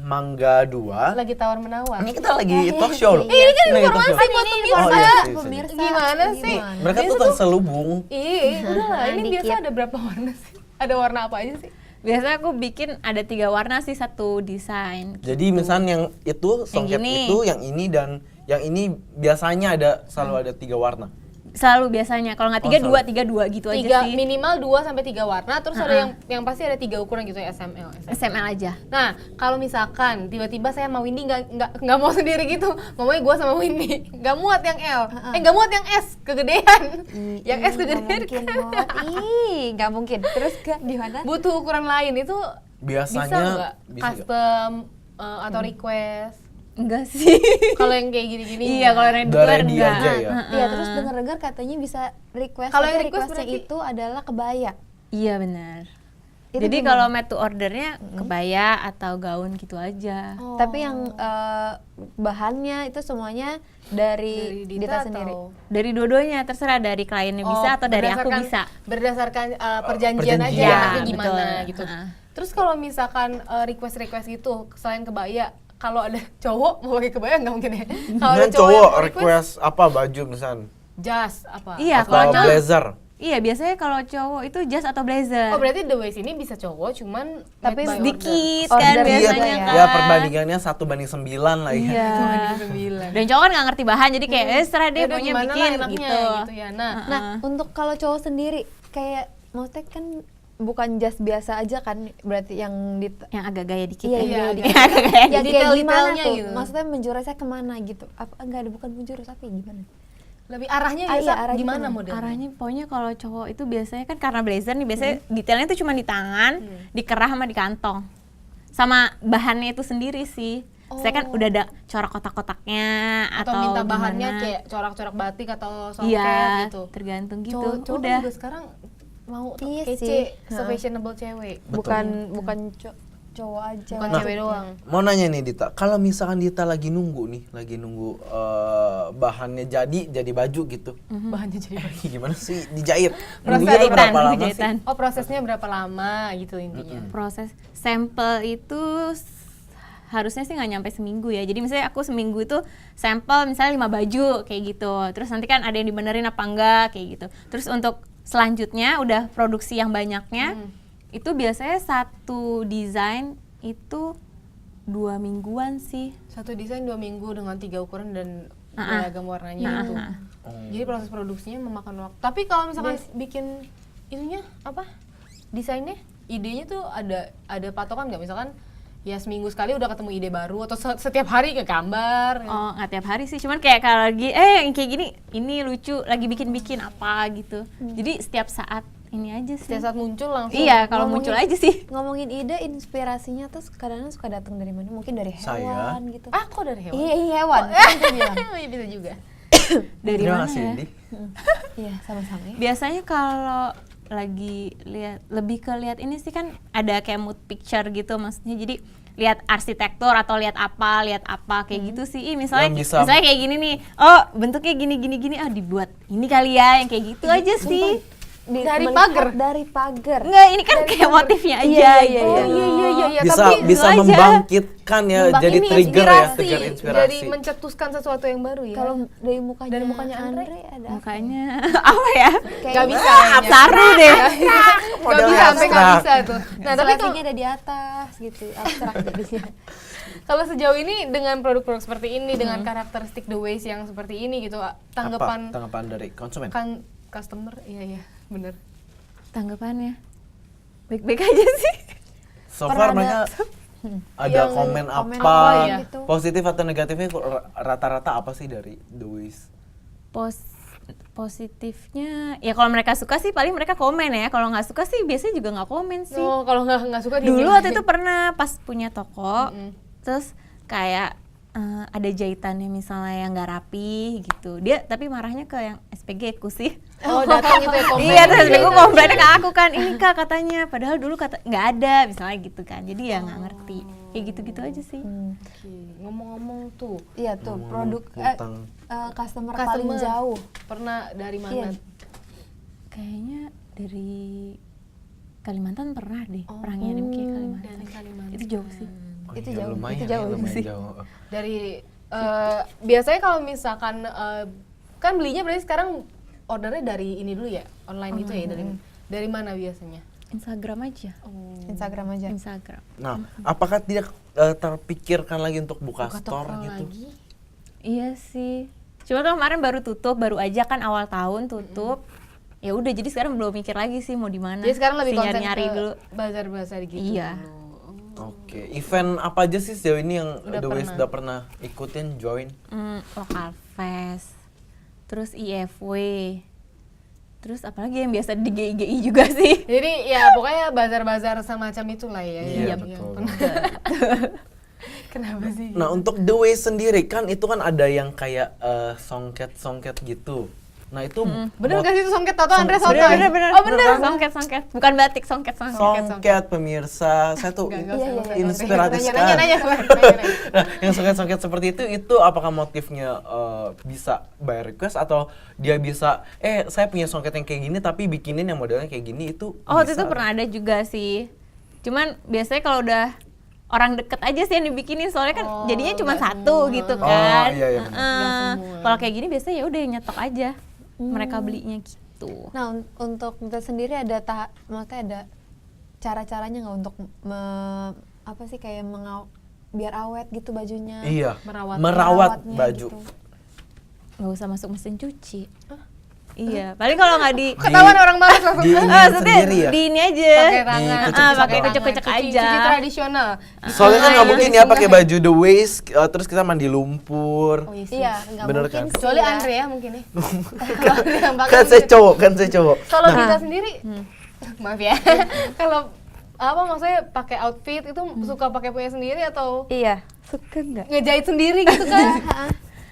Mangga 2. lagi tawar menawar. Ini kita lagi talk show loh. Ini kan lagi talk informasi show. buat pemirsa. Oh, iya, iya, iya. Pemirsa. Gimana sih? Mereka tuh terselubung. Iya, udahlah. Ini Dikit. biasa ada berapa warna sih? Ada warna apa aja sih? Biasanya aku bikin ada 3 warna sih satu desain. Jadi misalnya yang itu, songket gini. itu, yang ini dan yang ini biasanya selalu ada 3 warna. Selalu biasanya kalau nggak 3 Oh, 2 gitu aja Tiga, sih. minimal 2 sampai 3 warna, terus ada yang pasti ada 3 ukuran gitu ya, SML. SML aja. Nah, kalau misalkan tiba-tiba saya mau Windy nggak mau sendiri gitu, ngomongnya gue sama Windy, nggak muat yang L, nggak muat yang S, kegedean, yang S kegedean, mungkin Mot. Ih, nggak mungkin. Terus gimana? butuh ukuran lain itu Biasanya bisa nggak bisa nggak? custom atau request? Enggak sih. Kalau yang kayak gini-gini, Iya, kalau nggak? ready to Udah wear ready enggak. aja ya? Iya, terus dengar-dengar katanya bisa request. Kalau tapi yang request requestnya berarti- itu adalah kebaya. Iya benar. Itu Jadi gimana? kalau made to ordernya kebaya atau gaun gitu aja. Tapi yang bahannya itu semuanya dari Dita atau- sendiri. Dari dua-duanya terserah, dari kliennya bisa atau dari aku berdasarkan- bisa. Berdasarkan perjanjian aja perjanjian. enaknya Betul. gimana gitu. Heeh. Terus kalau misalkan request gitu selain kebaya, kalau ada cowok mau pakai kebaya nggak mungkin ya? Kalau ada Dengan cowok cowok yang request apa baju misalnya? jas apa? Iya, Atau kalau cowok blazer. Iya, biasanya kalau cowok itu jas atau blazer. Oh berarti The Ways ini bisa cowok cuman Tapi made by sedikit order. kan Order biasanya juga kan. Ya perbandingannya 1:9 lah ya. Iya. order. 9. Dan cowok kan nggak ngerti bahan, jadi kayak serah deh Yaudah, pokoknya gimana lah bikin enaknya gitu. ya. Nah, Nah, untuk kalau cowok sendiri kayak maksudnya kan bukan jas biasa aja kan, berarti yang di Yang agak gaya dikit. Iya, ya. iya, agak di- Yang agak gaya yang kayak detail-detailnya gimana tuh? gitu. Maksudnya menjurusnya kemana gitu? Apa enggak ada, bukan menjurus tapi gimana? lebih arahnya Ah, biasa iya, arahnya gimana kemana? modelnya? Arahnya pokoknya kalau cowok itu biasanya kan karena blazer nih biasanya detailnya itu cuma di tangan, di kerah sama di kantong. Sama bahannya itu sendiri sih. Saya kan udah ada corak kotak-kotaknya Atau minta bahannya gimana. kayak corak-corak batik atau songket iya, gitu. tergantung gitu. Cowok Udah. juga sekarang mau Iya kece, sih. se-fashionable cewek. Betul. Bukan cowok aja. Bukan cewek doang. Mau nanya nih Dita, kalau misalkan Dita lagi nunggu bahannya jadi baju gitu. Bahannya jadi bagus. Gimana sih dijahit? Proses Nunggunya tuh jahitan, berapa lama sih? jahitan. Oh prosesnya berapa lama gitu intinya? Proses sampel itu harusnya sih nggak nyampe seminggu ya. Jadi misalnya aku seminggu itu sampel misalnya 5 baju kayak gitu. Terus nanti kan ada yang dibenerin apa enggak kayak gitu. Terus untuk selanjutnya udah produksi yang banyaknya itu biasanya satu desain itu 2 mingguan sih. Satu desain 2 minggu dengan 3 ukuran dan beragam warnanya itu. Jadi proses produksinya memakan waktu. Tapi kalau misalkan bikin itunya apa? Desainnya, idenya tuh ada patokan nggak? Misalkan ya seminggu sekali udah ketemu ide baru atau setiap hari ke gambar. Oh, nggak tiap hari sih, cuman kayak kalau lagi yang kayak gini, ini lucu, lagi bikin-bikin apa gitu. Jadi setiap saat ini aja sih. Setiap saat muncul langsung. Iya, kalau muncul aja sih. Ngomongin ide, inspirasinya tuh kadang-kadang suka datang dari mana? Mungkin dari Saya. hewan gitu. Ah, kok dari hewan? Iya, hewan. Kan dia bilang. Iya bisa juga. Dari Terima mana kasih, ya? Indi. Iya, sama-sama ya. Biasanya kalau lagi lihat, lebih ke lihat ini sih kan ada kayak mood picture gitu, maksudnya jadi lihat arsitektur atau lihat apa kayak gitu sih. Misalnya Yang bisa- misalnya kayak gini nih, oh bentuknya gini dibuat ini kali ya, yang kayak gitu aja sih. Dari Melihat pagar? Dari pagar. Enggak, ini kan kayak motifnya aja Iya, iya, gitu. Oh iya. Bisa Tapi bisa itu aja. membangkitkan ya, jadi ini trigger ya, inspirasi. trigger Jadi inspirasi. mencetuskan sesuatu yang baru ya. Kalau dari mukanya, Dari mukanya Andre, ada Mukanya apa ya? Gak bisa Ah, kayaknya. Saru deh. Gak Model bisa, sampai gak abstrak. bisa tuh. Nah tapi selfie-nya ada di atas gitu, abstrak jadinya. kalau sejauh ini dengan produk-produk seperti ini, dengan karakteristik The Ways yang seperti ini gitu, tanggapan Apa tanggapan dari konsumen? kan customer, iya bener. Tanggapannya baik-baik aja sih. So far mereka ada Yang komen komen apa, apa ya? gitu. positif atau negatifnya rata-rata apa sih dari The Ways? Positifnya ya kalau mereka suka sih paling mereka komen ya, kalau nggak suka sih biasanya juga nggak komen sih. Oh, kalau nggak suka Dulu waktu itu pernah pas punya toko, terus kayak ada jahitannya misalnya yang nggak rapi gitu, dia tapi marahnya ke yang SPG ku sih. Oh, datang gitu ya komen. Iya, terus SPG ku komplainnya ke aku kan, ini kak katanya, padahal dulu kata nggak ada misalnya gitu kan, jadi ya nggak ngerti kayak gitu-gitu aja sih. Oke, ngomong-ngomong tuh, Iya tuh, Ngomong produk tentang customer paling customer jauh. pernah dari Iya. mana? Kayaknya dari Kalimantan pernah deh, pernah Oh, ngirim kayak Kalimantan. dari Kalimantan. Itu jauh sih. oh Itu iya, jauh, lumayan, itu jauh ya, lumayan sih. jauh. Dari biasanya kalau misalkan kan belinya berarti sekarang ordernya dari ini dulu ya, online gitu ya, dari mana biasanya? Instagram aja. Instagram aja. Instagram. Nah, apakah tidak terpikirkan lagi untuk buka store toko gitu? lagi? Iya sih. Cuma kan kemarin baru aja kan awal tahun tutup. Ya udah jadi sekarang belum mikir lagi sih mau di mana. Jadi sekarang lebih Masih konsen nyari-nyari ke dulu. bazar-bazar gitu Iya. dulu. Oke, event apa aja sih sejauh ini yang Udah The Ways pernah. udah pernah ikutin, join? Lokal Fest. Terus IFW. Terus apalagi yang biasa di GIGI juga sih. Jadi ya pokoknya bazar-bazar semacam itulah ya. Iya, yang betul. pernah. Kenapa sih? Nah, untuk The Ways sendiri kan itu kan ada yang kayak songket-songket gitu. Nah, itu Bener gak sih itu songket tato Andre Song- sotoy? Bener. Oh bener. Songket. Bukan batik, songket. songket pemirsa. Saya tuh inspiratif sekali. Nanya. Nah, yang songket-songket seperti itu apakah motifnya bisa by request atau dia bisa saya punya songket yang kayak gini tapi bikinin yang modelnya kayak gini itu Oh, waktu bisa? itu pernah ada juga sih. Cuman biasanya kalau udah orang deket aja sih yang dibikinin, soalnya kan jadinya cuma satu gitu kan. iya, benar. semua. Kalau kayak gini biasanya ya udah nyetok aja. Mereka belinya gitu. Nah, untuk kita sendiri ada maksudnya ada cara-caranya nggak untuk apa sih kayak biar awet gitu bajunya? Iya, Merawat- merawat Merawatnya baju. gitu. Nggak usah masuk mesin cuci. Iya, paling kalau nggak di Ketahuan orang barat langsung. Di ini maksudnya sendiri ya? di ini aja. Pakai tangan. Dikucek-kucek Pakai doang. kucek-kucek Cuci- aja. Cuci tradisional. Soalnya kan Ah, nggak iya, mungkin iya, ya pakai iya. baju The Ways terus kita mandi lumpur. Oh iya sih. Iya, nggak Bener mungkin kan? sih Kecuali ya. Andre ya mungkin ya. Kalau Andre yang pakai Kan saya mungkin. cowok. Kalau kita sendiri, maaf ya. Kalau apa maksudnya pakai outfit itu suka pakai punya sendiri atau Iya, suka nggak? ngejahit sendiri gitu kan?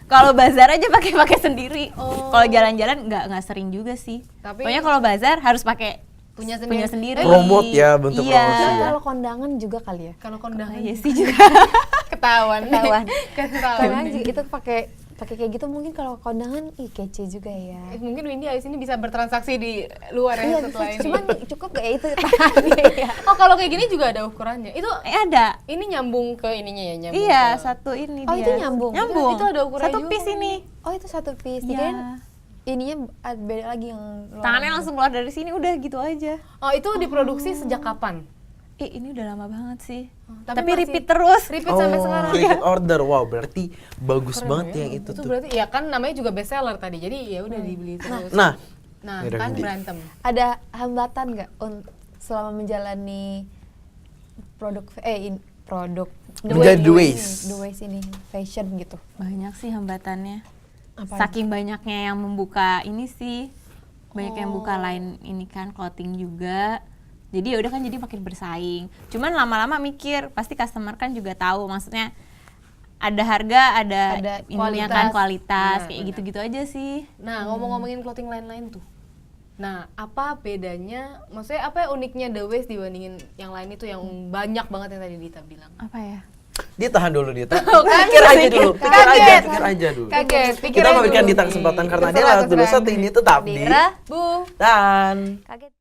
Kalau bazar aja pakai sendiri. Oh. Kalau jalan-jalan nggak sering juga sih. Tapi- pokoknya kalau bazar harus pakai Punya punya sendiri. sendiri. Promote ya, bentuk Iya. promosi ya. Kalau kondangan juga kali ya. Kalau kondangan Iya sih juga. ketahuan. Ketahuan. Ketahuan. Kondangan juga itu pakai kayak gitu mungkin kalau kondangan kece juga ya. Mungkin Windy abis ini bisa bertransaksi di luar ya Iya, setelah ini. cuman cukup gak ya itu tadi ya. Oh kalau kayak gini juga ada ukurannya. Itu Ada. ini nyambung ke ininya ya nyambung. Iya, ke- satu ini Oh, dia. itu nyambung? Nyambung. Itu ada ukuran Satu juga. piece ini. Oh itu satu piece, Iya. dikirain ininya beda lagi yang luar. Tangannya langsung keluar dari sini, udah gitu aja. Oh itu diproduksi sejak kapan? Ini udah lama banget sih. Tapi Tapi masih- repeat terus. Repeat sampai sekarang. Repeat order. Wow, berarti bagus Keren banget ya. yang itu tuh. Berarti ya kan namanya juga best seller tadi. Jadi ya udah dibeli terus. Nah, Nah, Yaudah, kan Windy. berantem. Ada hambatan nggak selama menjalani produk Menjadi The Ways. The Ways ini fashion gitu. Banyak sih hambatannya. Apa Saking banyaknya yang membuka ini sih. Banyak yang buka line ini kan, clothing juga. Jadi ya udah kan jadi makin bersaing. Cuman lama-lama mikir, pasti customer kan juga tahu, maksudnya ada harga, ada ininya kan, kualitas, Benar, kayak benar. gitu-gitu aja sih. Nah, ngomong-ngomongin clothing lain-lain tuh. Nah, apa bedanya? Maksudnya apa uniknya The Ways dibandingin yang lain itu yang banyak banget yang tadi Dita bilang? Apa ya? dia tahan dulu Dita. Pikir aja dulu. Pikir aja dulu. Kaget, pikir Kita aja memberikan dulu Dita nih. kesempatan karena dia Terserah, lewat dulu terserah. saat ini tetap di Dira, Bu, dan kaget.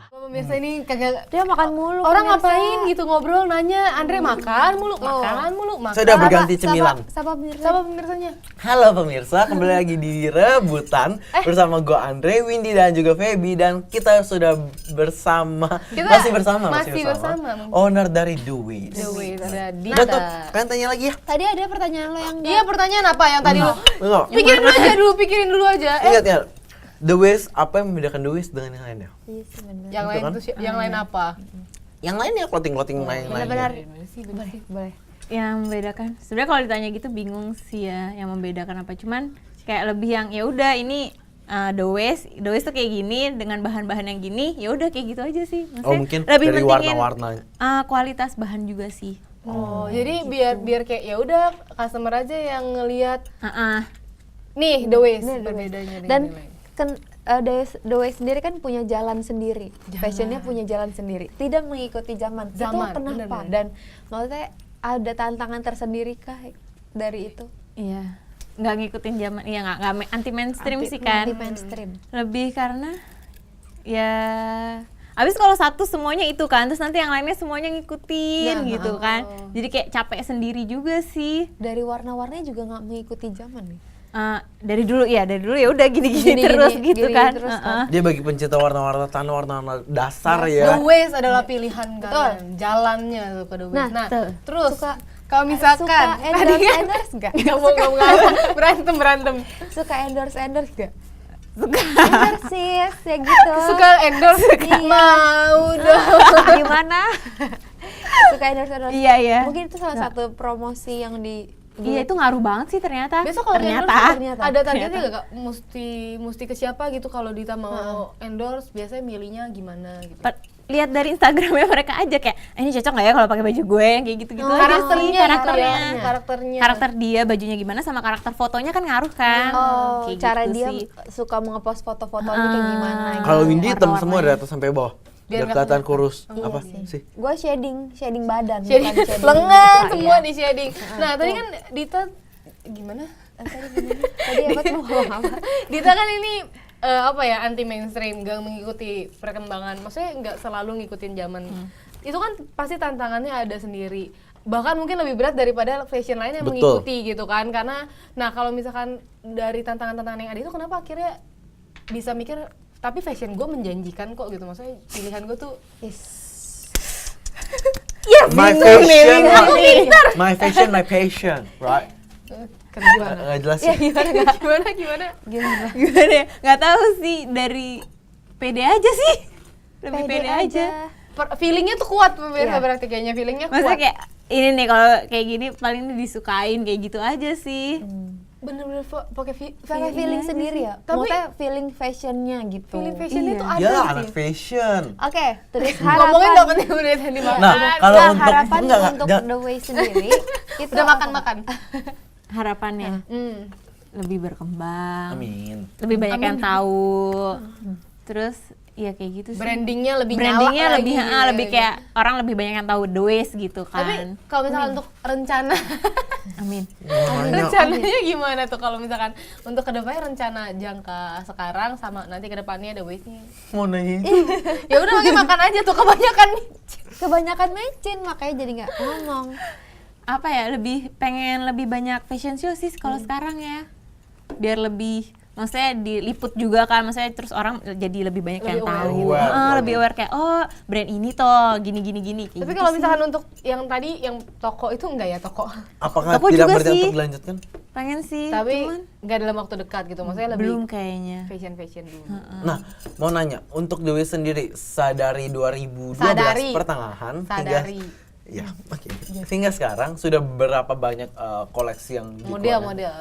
pemirsa ini kagak Dia makan mulu. orang pemirsa. ngapain gitu ngobrol nanya Andre makan mulu makan. Sudah berganti cemilan. Sapa pemirsa. Siapa pemirsanya? Halo pemirsa, kembali lagi di Rebutan bersama gue Andre, Windy dan juga Feby, dan kita sudah bersama masih bersama owner dari The Ways. The Ways ada Udah tuh, Dita. kalian tanya lagi ya? Tadi ada pertanyaan lo yang Iya, pertanyaan apa yang tadi lu? Enggak. Pikirin dulu aja. Ingat ya, The Ways, apa yang membedakan The Ways dengan yang lainnya? Iya sih benar. Yang lain kan? tuh yang lain apa? Yang lainnya clothing lain-lainnya. Benar-benar. Boleh. Boleh. Yang membedakan sebenarnya kalau ditanya gitu bingung sih ya yang membedakan apa, cuman kayak lebih yang ya udah ini The Ways tuh kayak gini dengan bahan-bahan yang gini, ya udah kayak gitu aja sih. Maksudnya mungkin lebih dari mentingin, warna-warna. kualitas bahan juga sih. Oh, jadi biar kayak ya udah customer aja yang ngelihat nih The Ways berbedanya dengan Dan yang lain. kan The Way sendiri kan punya jalan sendiri, fashionnya punya jalan sendiri, tidak mengikuti zaman. Itu kenapa? bener-bener. Dan maksudnya ada tantangan tersendiri kah dari itu? Iya, nggak ngikutin zaman, iya nggak anti mainstream sih kan. Anti mainstream. Lebih karena ya abis kalau satu semuanya itu kan, terus nanti yang lainnya semuanya ngikutin gitu kan. Jadi kayak capek sendiri juga sih. Dari warna-warnanya juga nggak mengikuti zaman nih. Dari dulu ya udah gini-gini terus gitu gini kan. terus kan. Dia bagi pencinta warna-warna tanah, warna-warna dasar The ya. Ways adalah pilihan kalian, jalannya tuh ke The Ways. Nah, tuh. terus Suka- kalau misalkan suka endorse nggak? nggak mau berantem. Suka endorse nggak? Endorse sis, ya gitu. Suka endorse mau dong. Gimana? Suka endorse. Iya. Mungkin itu salah satu promosi yang di Iya itu ngaruh banget sih ternyata. Besok kalau ternyata. endorse ada targetnya nggak, Kak? Mesti ke siapa gitu kalau Dita mau endorse, biasanya milihnya gimana gitu. Lihat dari Instagramnya mereka aja kayak ini cocok nggak ya kalau pakai baju gue kayak gitu-gitu aja sih, karakternya. karakter dia bajunya gimana sama karakter fotonya kan ngaruh kan. Kayak cara gitu dia sih. suka nge-post foto-fotonya kayak gimana gitu. Kalau Windy hitam warna-warnanya. semua dari atas sampai bawah. Biar Biar kelihatan kurus. Iya Apa sih? Gue shading badan, Shading, bukan shading lengan muka, semua ya. di shading. Nah, tadi kan Dita gimana? Tadi apa tuh mau ngomong apa? Dita kan ini apa ya, anti mainstream, gak mengikuti perkembangan. Maksudnya nggak selalu ngikutin zaman. Itu kan pasti tantangannya ada sendiri. Bahkan mungkin lebih berat daripada fashion lain yang Betul. mengikuti gitu kan. Karena nah kalau misalkan dari tantangan-tantangan yang ada itu, kenapa akhirnya bisa mikir tapi fashion gue menjanjikan kok gitu. Maksudnya pilihan gue tuh My fashion, my fashion, my passion, right? kan gimana? Nggak jelas ya. Gimana? Gimana ya? Nggak tahu sih, dari pede aja sih. Lebih pede aja. Feelingnya tuh kuat pemirsa, Iya. berarti kayaknya feelingnya Maksudnya kuat. kayak ini nih kalau kayak gini paling disukain kayak gitu aja sih. Bener-bener pakai Pakai feeling sendiri ya. Tapi- Maksudnya feeling fashionnya gitu. feeling fashion Iya. itu ada Ya sih. anak fashion. Oke, terus Ngomongin harapan. dong penting udah tadi makan. Nah, kalau Nah, untuk harapan enggak, untuk jangan- The Way sendiri itu Udah apa? makan. Harapannya Hmm. lebih berkembang, Amin. lebih banyak yang tahu. Terus ya kayak gitu sih. Brandingnya lebih Brandingnya nyala lebih lagi, lebih ya, kayak orang lebih banyak yang tahu The Ways gitu Tapi kan. kalau misalkan untuk rencana Amin. rencananya gimana tuh kalau misalkan untuk kedepannya, rencana jangka sekarang sama nanti kedepannya The Ways nih? Mau nanya Ya udah makan aja tuh, kebanyakan Kebanyakan mecin makanya jadi nggak ngomong. Apa ya, lebih pengen lebih banyak fashion show sih kalau sekarang ya, biar lebih maksudnya diliput juga kan, maksudnya terus orang jadi lebih banyak yang Lebih aware tahu. gitu. Aware. Lebih aware kayak oh brand ini toh gini kayak Tapi gitu kalau sih. misalkan untuk yang tadi yang toko itu enggak ya toko. Apakah Aku tidak juga berarti sih. untuk dilanjutkan? pengen sih, Tapi cuman enggak dalam waktu dekat gitu. Maksudnya lebih belum kayaknya. fashion dulu. Nah, mau nanya, untuk The Ways sendiri sadari 2012 Sadari. pertengahan Sadari. Ya, oke. Hingga sekarang sudah berapa banyak koleksi yang dikeluarkan? Model.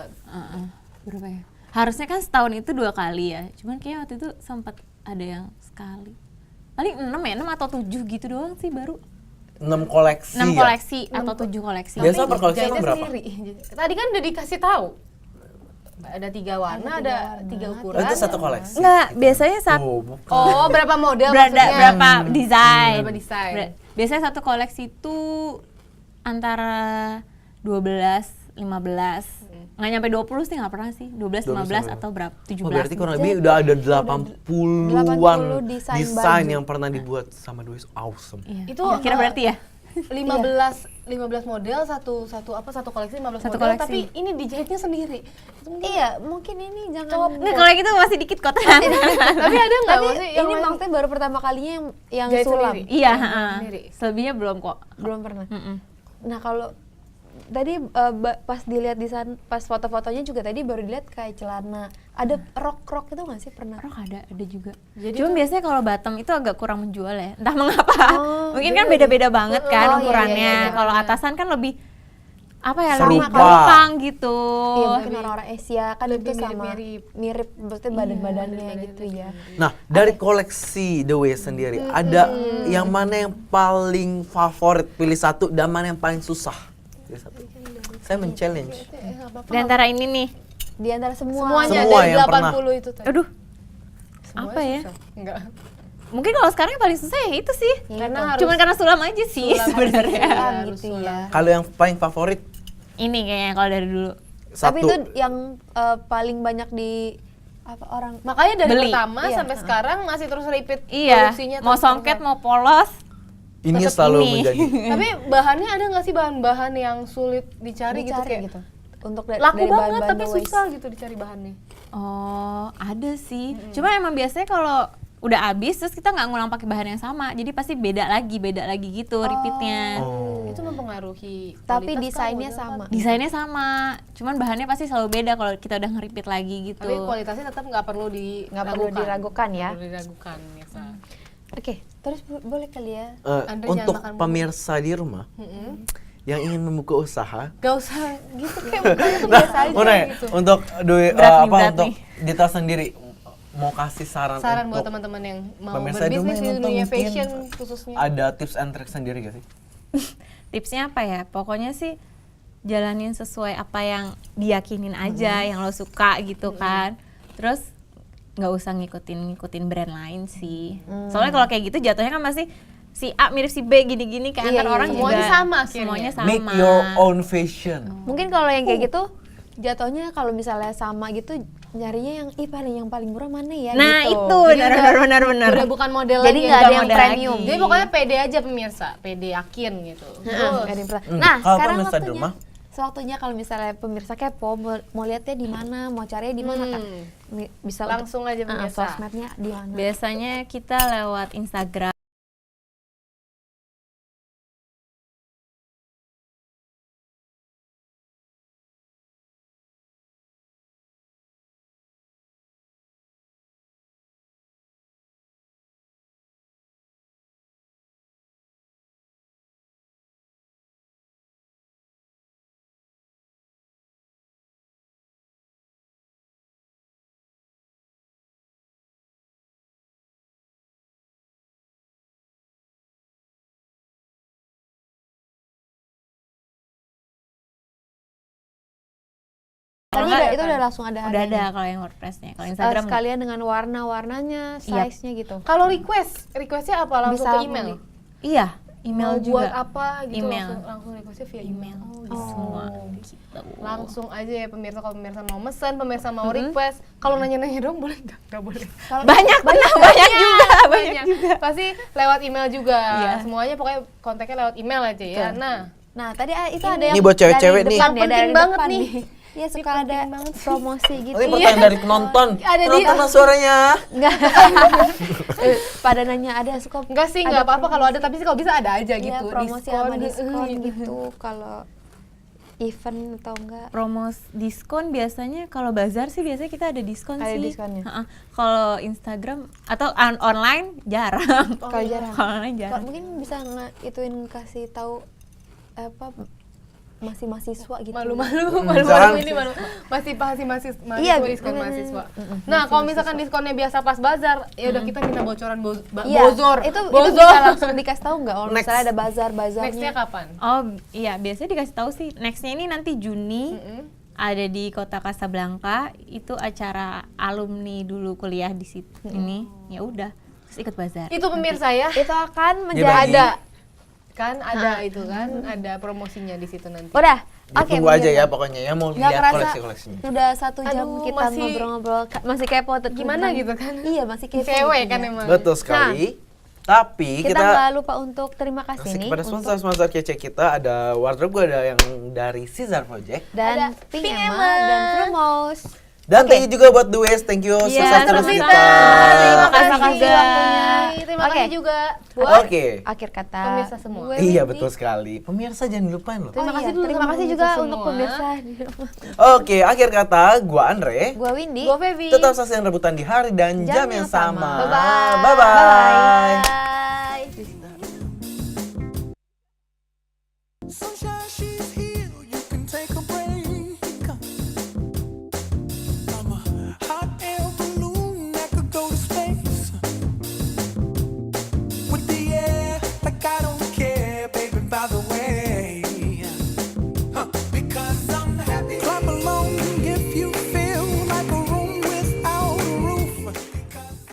Berapa ya? Harusnya kan setahun itu 2 kali ya, cuman kayaknya waktu itu sempat ada yang sekali. Paling 6 atau 7 gitu doang sih baru. 6 koleksi 6 ya? koleksi atau 7 koleksi. Biasa per koleksi Jahitnya emang berapa? sendiri. Tadi kan udah dikasih tahu. Ada 3 warna, ada 3 ukuran. Oh, itu satu koleksi? Enggak, biasanya satu Oh, bukan. Oh, berapa model maksudnya? berapa desain. Berapa desain. Biasanya satu koleksi itu antara 12 15. Nggak nyampe 20 sih, nggak pernah sih. 12, 15 atau berapa? 17. Oh, berarti kurang lebih udah ada 80-an 80 desain desain baju. yang pernah dibuat sama The Ways. Awesome. Iya. Itu, kira berarti ya? 15 model satu koleksi 15 Satu model koleksi. tapi ini dijahitnya sendiri. Itu mungkin Iya, mungkin ini jangan. Nggak, kalau gitu masih dikit kok. tapi ada nggak Tapi maksudnya yang ini lain? maksudnya baru pertama kalinya yang Jahit sulam. sendiri? Iya, Sendiri. selebihnya belum kok. Belum pernah. Mm-mm. Nah, kalau tadi pas dilihat di sana, pas foto-fotonya juga tadi baru dilihat kayak celana. Ada rok-rok itu nggak sih pernah? Rok ada juga. Jadi Cuma biasanya kalau bottom itu agak kurang menjual ya. Entah mengapa. Oh, Mungkin kan beda-beda banget kan Oh, iya, ukurannya. iya, iya. Kalau atasan kan lebih apa ya, Serupa. lebih gampang gitu. Iya, mungkin orang-orang Asia kan lebih itu sama mirip-mirip. mirip maksudnya badan-badannya gitu ya. Nah, dari koleksi The Ways sendiri, ada yang mana yang paling favorit? Pilih satu, dan mana yang paling susah? Pilih satu. Saya men-challenge. Di antara ini nih. Di antara semua. semuanya Semua dari yang pernah. 80 itu tadi. Aduh, Semuanya apa ya? susah. Enggak. mungkin kalau sekarang yang paling susah ya itu sih. Karena harus Cuman karena sulam aja sih sulam sebenarnya. aja. Sulam harus gitu sulam. ya. Kalau yang paling favorit, Ini kayaknya kalau dari dulu. Tapi satu. itu yang paling banyak di apa orang Makanya dari Beli. pertama Iya. sampai sekarang masih terus repeat Iya, produksinya mau terus songket terusan. mau polos. Ini tetep selalu ini. menjadi. Tapi bahannya ada nggak sih bahan-bahan yang sulit dicari, gitu dicari kayak gitu. Untuk laku dari banget bahan-bahan tapi The Ways. susah gitu dicari bahannya. Oh, ada sih. Cuma emang biasanya kalau udah habis terus kita nggak ngulang pakai bahan yang sama. Jadi pasti beda lagi gitu repeatnya. Oh. Itu mempengaruhi Tapi kualitas desainnya kan, model sama. kan. Desainnya sama, cuman bahannya pasti selalu beda kalau kita udah nge-repeat lagi gitu. Tapi kualitasnya tetap nggak perlu diragukan ya. Nggak perlu diragukan, Mirsa. Oke, terus boleh kali ya. Andre Untuk jangan makan pemirsa di rumah yang ingin membuka usaha, Gak usah gitu, kayak mukanya tuh biasa aja mau nanya, gitu. untuk Berat untuk nih. Dita sendiri mau kasih saran Saran buat untuk teman-teman yang mau pemirsa di rumah berbisnis yang di nonton dunia mungkin fashion khususnya. ada tips and trick sendiri gak sih? Tipsnya apa ya? Pokoknya sih jalanin sesuai apa yang diyakinin aja, yang lo suka gitu kan. Terus nggak usah ngikutin brand lain sih. Soalnya kalau kayak gitu jatuhnya kan masih si A mirip si B gini-gini kan Iya, antar iya, orang iya. juga Semuanya sama akhirnya. semuanya sama. Make your own fashion. Mungkin kalau yang kayak gitu jatuhnya kalau misalnya sama gitu nyarinya yang yang paling murah mana ya Nah, gitu. itu benar. Udah bukan model Jadi lagi. nggak ada udah yang model premium. lagi. Jadi pokoknya pede aja pemirsa, pede yakin gitu. Nggak ada yang pernah. Hmm, Nah, kalau sekarang pemirsa di waktunya. rumah? Sewaktunya kalau misalnya pemirsa kepo mau lihatnya di mana, mau carinya di mana Kak? Bisa Langsung aja pemirsa. sosmednya di mana? Biasanya kita lewat Instagram. Tadi nggak itu kan? udah langsung ada Udah harganya. ada kalau yang WordPress-nya. Kalau Instagram Sekalian dengan warna-warnanya, Iya. size-nya gitu. Kalau requestnya apa? Langsung Bisa ke email? iya, email Mau juga. buat apa gitu Email. langsung requestnya via email. Semua gitu. Langsung aja ya pemirsa, kalau pemirsa mau mesen, pemirsa mau request. Kalau nanya-nanya dong boleh nggak? Nggak boleh. Banyak Banyak juga. Pasti lewat email juga. Iya. Semuanya pokoknya kontaknya lewat email aja ya. Nah, tadi itu ada yang Ini buat cewek-cewek dari nih. depan ya, Penting dari banget depan nih. Iya, suka Ini ada penting banget sih. promosi gitu. Ini pertanyaan dari penonton. Ada di- Penonton mana suaranya? Enggak. Pada nanya ada suka Enggak sih, enggak apa-apa kalau ada, tapi sih kalau bisa ada aja Iya, gitu. promosi sama diskon gitu. gitu kalau event atau enggak. Promos diskon biasanya kalau bazar sih biasanya kita ada diskon Ada sih. diskonnya? Ha-ha. Kalau Instagram atau online jarang. Kalau jarang. Kalau online Kak, jarang. mungkin bisa ituin kasih tahu apa masih mahasiswa gitu. Malu-malu Jangan. ini malu. Masih mahasiswa Iya, diskon bener. mahasiswa. Nah, kalau misalkan diskonnya biasa pas bazar, ya udah kita minta bocoran Iya, bozor. itu Bozor. bisa langsung dikasih tahu nggak kalau Next. misalnya ada bazar-bazarnya. Nextnya kapan? Oh iya, biasanya dikasih tahu sih. Nextnya ini nanti Juni ada di Kota Casablanca. Itu acara alumni dulu kuliah di situ. Ini ya udah terus ikut bazar. Itu pemirsa ya. Itu akan Dia menjadi bagi. Ada kan itu kan ada promosinya di situ nanti. Udah, Oke, Ditunggu aja bener. ya pokoknya ya mau Nggak lihat kerasa koleksi-koleksinya. udah 1 jam Aduh, kita masih- ngobrol-ngobrol, masih kepo Gimana gitu kan? Iya, masih kepo. Cewek gitu kan ya. emang. Betul sekali. Tapi Kita kita nggak lupa untuk terima kasih kasih nih kepada untuk sponsor-sponsor kece kita. Ada wardrobe gue, ada yang dari Caesar Project. dan Ada Pink Pink Emma Emma. dan Frumos. Dan Oke. thank you juga buat The Waste. Thank you, Iya, sukses terus sama-sama. kita. Terima kasih Terima juga. waktunya. Terima Oke. kasih juga buat Oke. Akhir kata pemirsa semua. gue Iya Windy. betul sekali. Pemirsa jangan dilupain loh. Terima Oh kasih iya, dulu terima sama kasih pemirsa juga semua. untuk pemirsa di rumah. Oke, akhir kata gua Andre. Gue Windy. Gue Feby. Tetap saksikan rebutan di hari dan jam, yang sama. Bye-bye. Bye-bye. Bye. Sunshine